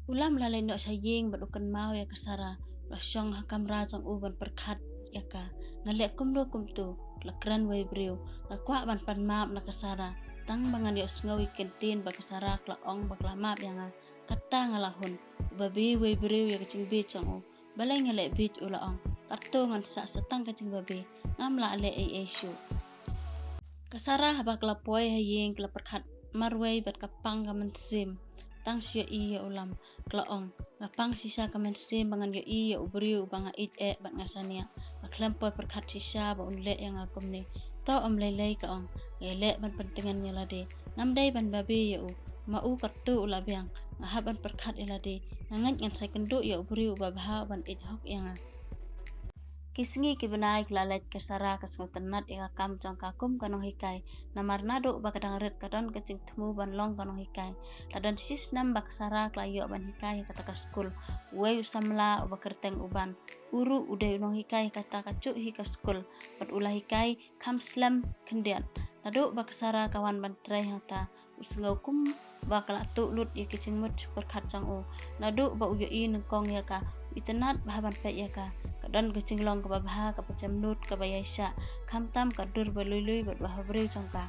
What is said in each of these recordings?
Ulam lalay no saying badukan mau ya kasara lasyong hakam rajang uban perkat ya ka ngalek kumdo kumtu lakran way briu kakwa ban pan map na kasara tang bangan yo sngawi kentin ba kasara klaong bakla map yang kata ngalahun babi way briu ya kacing bicang u balay ngalek bit ulaong karto ngan sa satang kacing babi ngamla ale ay shu kasara habak lapoy haying kala perkat marway bat kapang kaman sim tang siya iya ulam klaong ngapang sisa kaman sim bangan yo iya ubriu banga bat ngasania aklampoy perkat sisa ba unle yang akum ni tau am lay kaong ngele ban pentingan nilade ngamday ban babi ya u mau kartu ulabyang ngahaban perkat ilade ngangan yan say kendo ya ubriu babaha ban hok yang Kisngi kibenai klalet kesara kesngutenat ika kam jang kakum kanong hikai namar nado bakadang red kadon kecing temu ban long kanong hikai ladan sis nam baksara klayo ban hikai kata ka skul wei usamla bakerteng uban uru uday unong hikai kata kacu hika skul pat ulah hikai kam slam kendian nado baksara kawan ban trai hata usngau kum bakala tu lut ya kicing mut super kacang u nado ba uyo i nengkong ya ka itenat bahaban pek ya ka kadon kecing long ke babah ke pecam nut ke bayaisha kamtam kadur balului bat bahabreu congka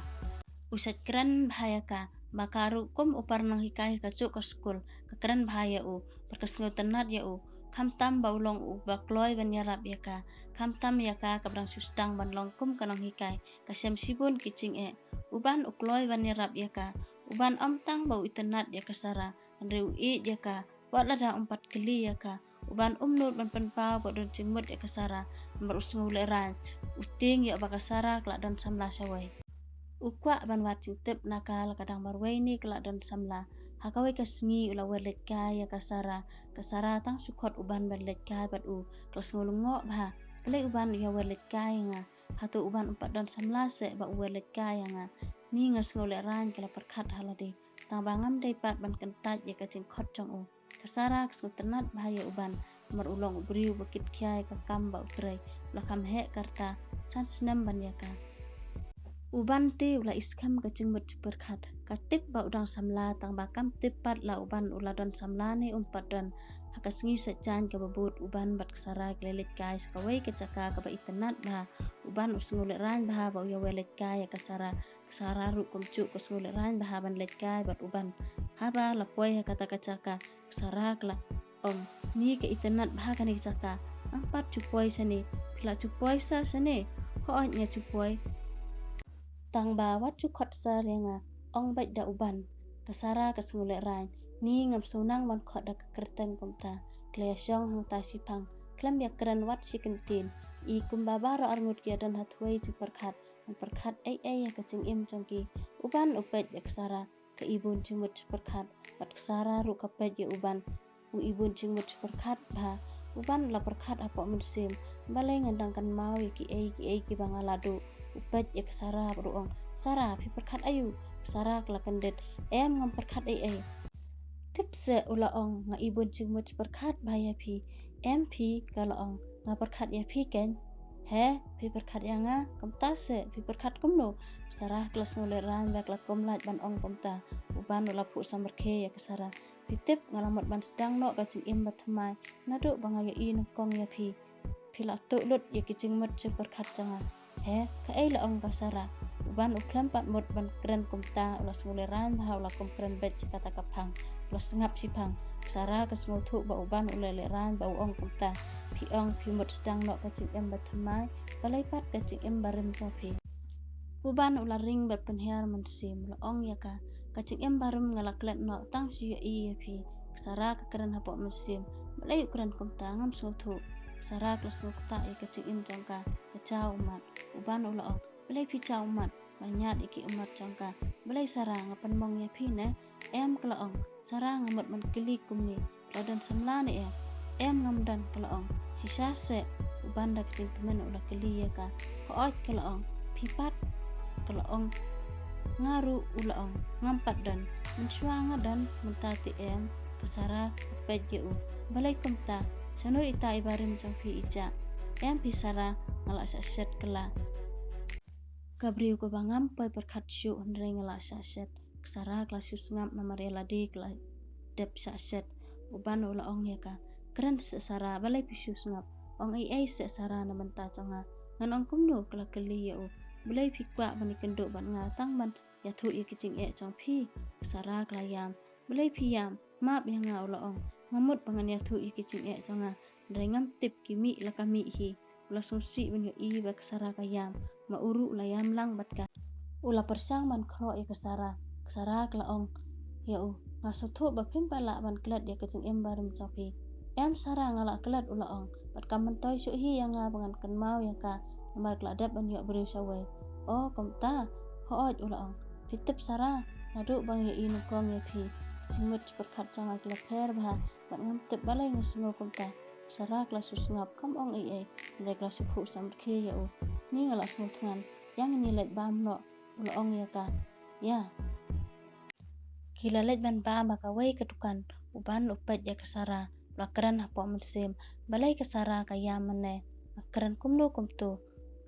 usat keren bahaya ka makaru kum upar nang hikai kacuk ke skul kekeren bahaya u perkesngau tenat ya u kamtam baulong u bakloi ban yarap ya ka kamtam ya ka kabrang sustang ban long kum kanong hikai kasem sibun kicing uban ukloi ban yarap ya ka uban amtang bau itenat ya kasara andreu i ya ka watlada 4 kali ya ka uban umnut ban penpau bodon cingmut ya kasara nomor usngu leran uting ya bakasara kelak dan samla sawai ukwa ban wating tip nakal kadang marwai ni kelak dan samla hakawai kasngi ula welet kai ya kasara tang sukot uban welet kai bat u kelas ngulungo bah pelai uban ya welet kai nga hatu uban 4 dan samla se ba welet kai nga mi ngas nguleran kala perkat halade tang bangam dai pat ban kentat ya kacing khot jong u kasara kesutenat bahaya uban merulong ubriu bakit kiai kakam ba utrai lakam he karta san senam banyaka uban ti ula iskam kacing mut berkat katip ba udang samla tang bakam tipat la uban uladon samla ni dan hakasngi secan ke babut uban bat kasara glelit kai skawai kecaka ke ba itenat ba uban usnguleran ba ba uya welet kai kasara ru kumcu kusnguleran ba ban let kai bat uban haba lapoi kata kecaka kasara kla ni ke itenat bah kan kecaka ampat cupoi sani pila cupoi sa sani hoanya cupoi tang ba wat cukot sa renga ong bait da uban kasara kasnguleran ni ngam sunang ban khot da kerteng kumta klesyong hang ta sipang klam ya kran wat sikentin i kumbaba ro armut ya dan hatwai perkat ya kacing im congki uban upet ya kasara ke ibun cimut perkat bat kasara ru kapet ya uban u ibun cimut perkat ba uban la perkat apa mensim balai ngandangkan mau ki ki bangalado upet ya kasara beruang sara pi perkat ayu kasara kelakan det ngam perkat tipse ulaong nga ibun cimut perkat bahaya pi pi kalaong nga perkat ya pi ken he pi perkat yang nga kamtase pi perkat kumno sarah kelas nguleran bak lakom lat ban ong komta uban ula pu samerke ya kasara pitip ngalamat ban sedang no kacing im batmai nado bangayo i nengkong ya pi pila tu lut ya kicing mut perkat janga he ka la ong kasara uban uklam pat mut ban keren komta ula nguleran bah ula kom keren bet kata kapang ula sengap sipang kasara kasngutu ba uban uleleran ba ong komta piong pimut sedang no kacing em batmai balai pat kacing em barem capi uban ular ring bat penhiar mensim la ong ya ka kacing em barem ngalaklet no tang siya i pi kasara kekeren hapok mesim balai ukuran komta ngam sutu kasara kelas ngukta ya kacing em jangka kacau umat uban ula ong balai picau umat banyak iki umat jangka balai sarang ngapan mong ya pi ne kelaong sarang ngamat man keli kumni ladan samlane ngamdan kelaong sisa se uban da kecing temen ulah keli ya ka hoot kelaong pipat kelaong ngaru ulaong ngampat dan mensuanga dan mentati kasara pejeu balai kumta sanu ita ibarim jangpi ija pisara ngalak saset kela kabriu ko bangam pai perkat syu ndre ngalak saset kasara kelas ngam namarela di kela dep saset uban ula ong ya ka keren sesara balai pisu sengap ong ai sesara na menta changa ngan ong kumno kala kali ya balai pikwa bani kendo ban nga tang man ya thu ya kicing chong phi sara klayam balai phiyam map yang nga ula ong ngamut bangan ya thu ya kicing changa drengam tip kimi la kami hi ula sumsi ban yo ba sara kayam ma uru layam lang bat ka ula persang man kro ya kesara kala ong ya ngaso ba phim pala ban klat ya kicing barum chopi sara ngala klat ula ong bat kamen toy su hi yang nga bangan kan mau ya ka mar kladap ban yo beriu sawe komta hooj ula ong fitip sara nadu bang ya inu kong ya phi cimut berkat jangan kelaper bah bat ngam tip balai ngasengo komta sara klas ngap kam ong ndai klas phu sam ke ya ni ngala sung than yang ni let bam no ula ong ya ka ya kilalet ban ba maka wai ketukan uban upet ya kesara lakran hapo musim balai kesara kaya mane akran kumno kumtu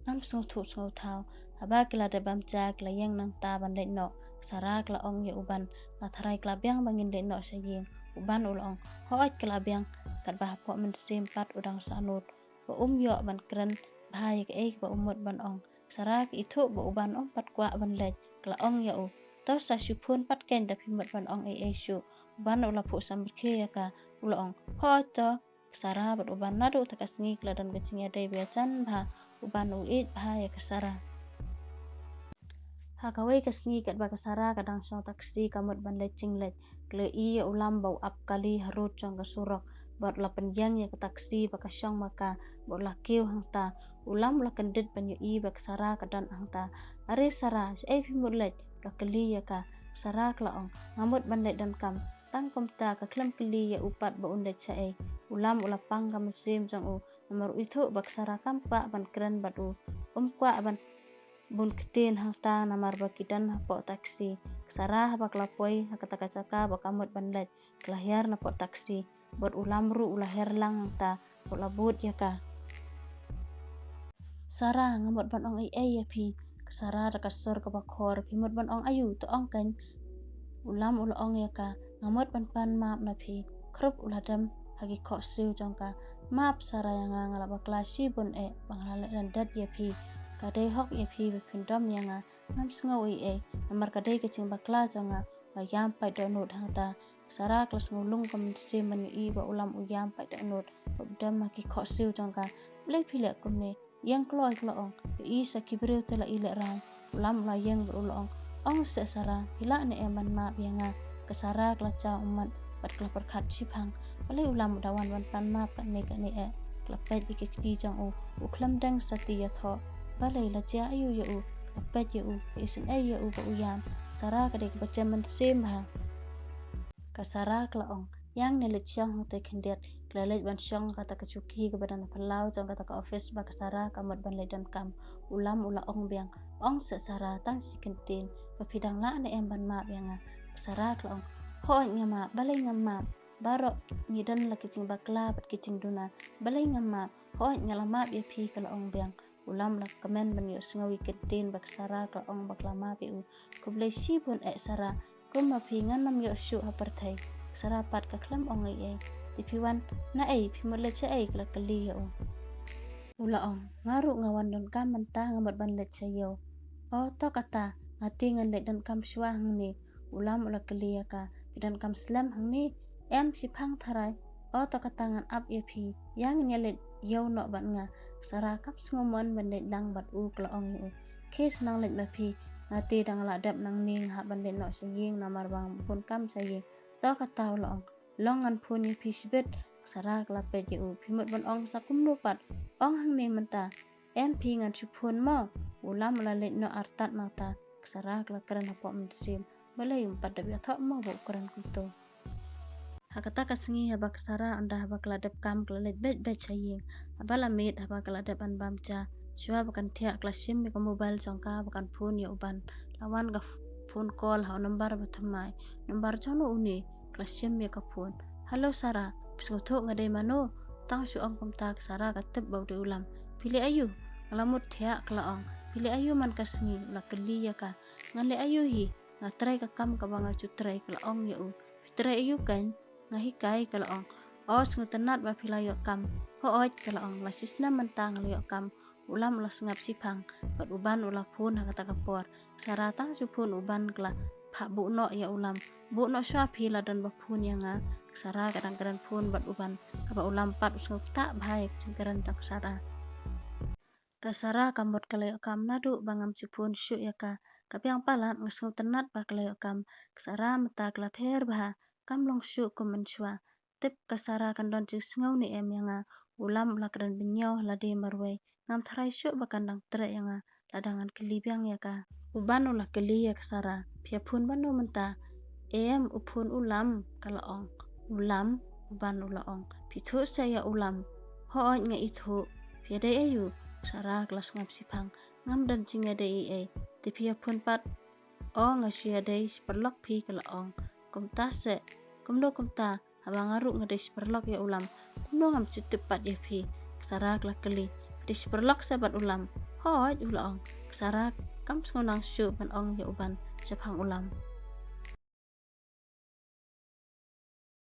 ngam sung thau haba kila de bam cha kila yang nang ta ban le no sara kila ong ya uban la tharai kila biang bangin le no saying uban ulong hoaj kila biang kat ba hapo musim pat udang sanut ba yo ban kran bahaya ke ba umut ban ong sara itu ba uban ong pat kwa ban le kila ong ya to sa syupun pat ken da pimat ban ong syu ban ula pu sam ke ya ka ula ong ho to sara bat uban nadu takas ngi kladan gacing ya dai biacan ba uban uit ba ya kasara ha kawai kasngi kat ba kasara kadang song taksi kamut ban lecing let kle i ulam bau ap kali harut jong ka surok bat la penjang ya ka taksi ba ka syong maka bot la kiu hangta ulam la kendit ban i ba kasara kadan hangta are sara pimut let la keli ya ka sara klaong ngamut ban let dan kam tang komta ka klam keli ya upat ba undet ulam ulapang ka musim jong nomor itu ba kasara kam pa ban keren bat kwa ban bun ketin hangta namar bakidan hapo taksi kesara haba kelapoi hakata kacaka bakamut banlet kelahir napo taksi bot ulam ru ulahir lang hangta bot labut ya ka sara ngamut ban ong ya pi kesara da kasur ke bakor pimut ban ong ayu to ong kan ulam ula ong ya ka ngamut ban pan map na pi krup uladam hagi kok siu jongka map sara yang ngala baklasi bun bangala dan dat ya pi kadai hok ya pi bepindom yang ngam sngo namar kadai kecing bakla jonga ba yam pai donut hangta sara klas ngulung kam sim man ba ulam uyam pai donut dam maki kok siu jongka blai pilek kumne yang kloi kloong i sakibreu tela ile ran ulam la yang berulong ong se sara hila ne eman ma yang kesara klaca umat bat kelapar khat sipang balai ulam dawan wan pan ma ka ne klapet bikiti jong uklam dang sati ya tho balai la cha ayu ya klapet ya isin ya ba uyam sara kadek baca men sem ha kasara klaong yang nelit syang te kendet klelet ban syang kata kecuki ke badan pelau jong kata ke office ba kasara kamut ban ledan kam ulam ula ong biang ong sesara tang sikentin bapidang la ne ban ma biang kasara klaong ho ngama balai ngama barok ngidan la kicing bakla bat kicing duna balai ngama ho nyalama bi pi kala ong biang ulam la kamen ban yo sngawi kentin ba kasara ka ong baklama bi ko blai sibun sara ko ma pi ngan nam yo syu apartai sara pat ka klam ong tipiwan na pimole cha kala kali yo ula ong ngaru ngawan don kam mentah ngamot ban let sayo to kata ngati ngan let don kam syua hangni ulam ula kali ya ka dan kam slam hangni sipang tharai to kata ngan ap pi yang nyelet yo no ban nga sara kap ngomon ban let lang bat kala ong yo kes nang let mapi ngati dang la dap nang ning ha ban let no saying namar bang pun kam saying to kata ula ong longan pun ni pisbet sara klape je pimut ban ong sakum lupat ong hang ne menta pi ngan supun mo ulam la let no artat nata sara klakran hapo musim balai umpat da biathok mo bo kran kuto hakata kasengi haba sara anda haba kladep kam klalet bet saying haba lamit haba kladep an bamcha syua bakan thia klasim ke mobile jongka bakan phone ya uban lawan ga phone call ha number bathamai number jono uni klasim ya ka phone halo sara pskoto ngadai mano tang su ong komta sara katep bau de ulam pilih ayu ngalamut thia klaong pilih ayu man kasengi la keli ya ka ngale ayu hi ngatrai ka kam ka banga cutrai klaong ya pitrai ayu kan ngahikai kalaong os ngutenat ba pilayo kam hooj kalaong lasisna mentang layo kam ulam ulas ngap sipang bat uban ula pun hakata kapor saratang supun uban kala pak bukno ya ulam bukno syua pila dan bapun yang sara kadang-kadang pun bat uban kapa ulam pat usngap tak baik cengkeran tak sara kasara kambot kalayo kam nadu bangam cupun syuk ya ka kapiang palat ngasngap tenat ba kalayo kam kasara mata kelap her bah kam long syuk kumen syua tip kasara kandon cing sengau ni em yang ulam ulah kadan benyau lade marway ngam tharai syuk bakandang tere yang ladangan kelibiang ya ka uban ulah keli ya kasara pia pun bando menta em upun ulam kalaong ulam uban ulaong pithu saya ulam hooj nga ithu pia dai ayu sara kelas ngap sipang ngam dan cinga dai ti pia pun pat o nga syia dai siperlok pi kalaong kumta se kumdo kumta abang aruk nga dai siperlok ya ulam kumdo ngam cutip pat ya pi sara kelak keli di siperlok sabat ulam hooj ulaong sara kam sunang syuk ban ong ya uban sepang ulam